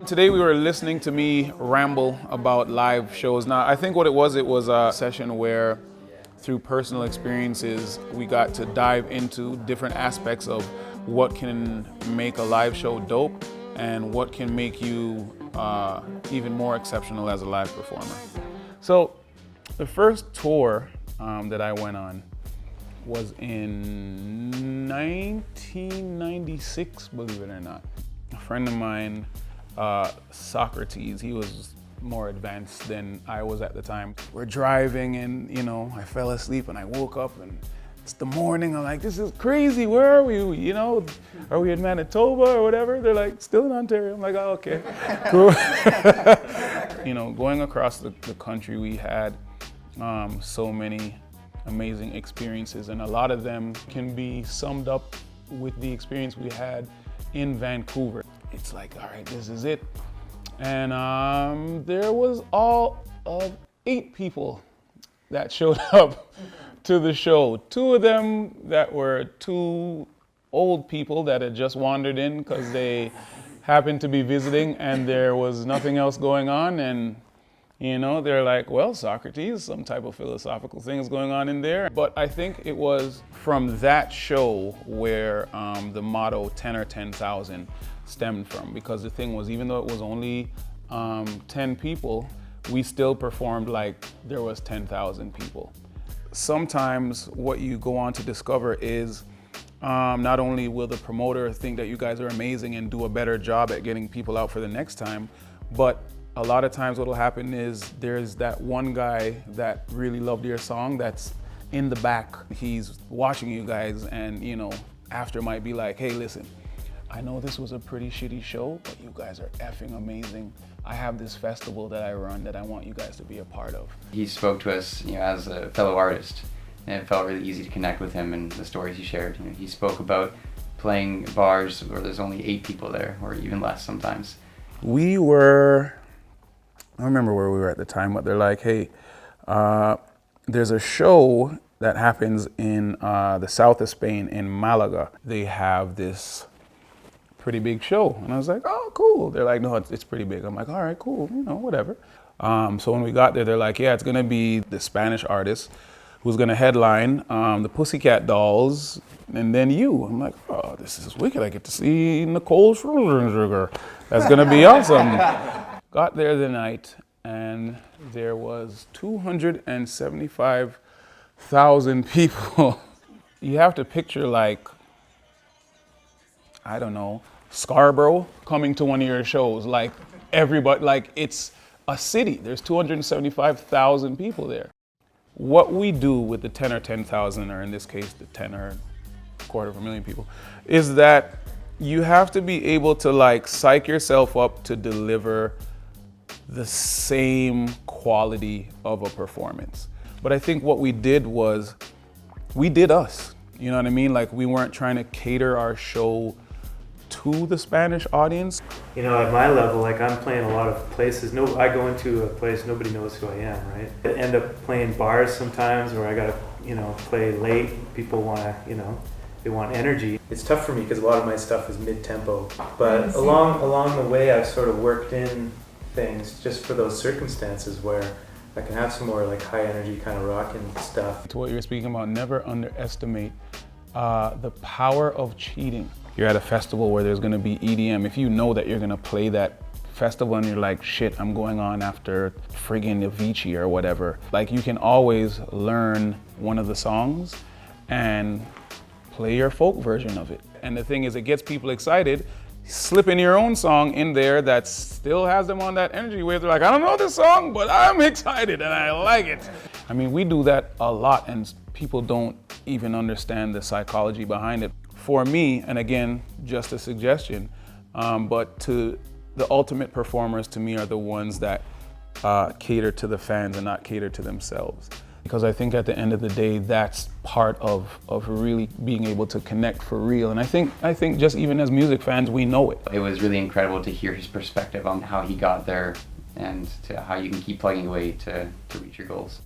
Today we were listening to me ramble about live shows. Now, I think what it was a session where through personal experiences, we got to dive into different aspects of what can make a live show dope and what can make you even more exceptional as a live performer. So the first tour that I went on was in 1996, believe it or not. A friend of mine, Socrates, he was more advanced than I was at the time. We're driving and, I fell asleep and I woke up and it's the morning. I'm like, this is crazy. Where are we? Are we in Manitoba or whatever? They're like, still in Ontario. I'm like, oh, okay, cool. Going across the country, we had so many amazing experiences, and a lot of them can be summed up with the experience we had in Vancouver. It's like, all right, this is it. And there was all of 8 people that showed up to the show. 2 of them that were 2 old people that had just wandered in because they happened to be visiting and there was nothing else going on. And, they're like, well, Socrates, some type of philosophical thing is going on in there. But I think it was from that show where the motto 10 or 10,000 stemmed from, because the thing was, even though it was only 10 people, we still performed like there was 10,000 people. Sometimes what you go on to discover is not only will the promoter think that you guys are amazing and do a better job at getting people out for the next time, but a lot of times what will happen is there's that one guy that really loved your song that's in the back. He's watching you guys and, after might be like, hey, listen, I know this was a pretty shitty show, but you guys are effing amazing. I have this festival that I run that I want you guys to be a part of. He spoke to us, as a fellow artist, and it felt really easy to connect with him and the stories he shared. He spoke about playing bars where there's only 8 people there, or even less sometimes. I don't remember where we were at the time, but they're like, hey, there's a show that happens in the south of Spain, in Malaga. They have this pretty big show. And I was like, oh, cool. They're like, no, it's pretty big. I'm like, all right, cool, whatever. So when we got there, they're like, yeah, it's gonna be the Spanish artist who's gonna headline, the Pussycat Dolls, and then you. I'm like, oh, this is wicked. I get to see Nicole Scherzinger. That's gonna be awesome. Got there the night and there was 275,000 people. You have to picture like, I don't know, Scarborough coming to one of your shows. Like everybody, like it's a city. There's 275,000 people there. What we do with the 10 or 10,000, or in this case, the 10 or 250,000 people, is that you have to be able to like psych yourself up to deliver the same quality of a performance. But I think what we did was, we did us. You know what I mean? Like we weren't trying to cater our show to the Spanish audience. At my level, like I'm playing a lot of places. I go into a place, nobody knows who I am, right? I end up playing bars sometimes where I gotta, play late. People wanna, they want energy. It's tough for me because a lot of my stuff is mid-tempo. But along the way, I've sort of worked in things just for those circumstances where I can have some more like high energy kind of rockin' stuff. To what you were speaking about, never underestimate the power of cheating. You're at a festival where there's gonna be EDM. If you know that you're gonna play that festival and you're like, shit, I'm going on after friggin' Avicii or whatever. Like you can always learn one of the songs and play your folk version of it. And the thing is, it gets people excited. Slip in your own song in there that still has them on that energy wave. They're like, I don't know this song, but I'm excited and I like it. I mean, we do that a lot and people don't even understand the psychology behind it. For me, and again, just a suggestion, but to the ultimate performers to me are the ones that cater to the fans and not cater to themselves. Because I think at the end of the day, that's part of really being able to connect for real. And I think just even as music fans, we know it. It was really incredible to hear his perspective on how he got there and to how you can keep plugging away to reach your goals.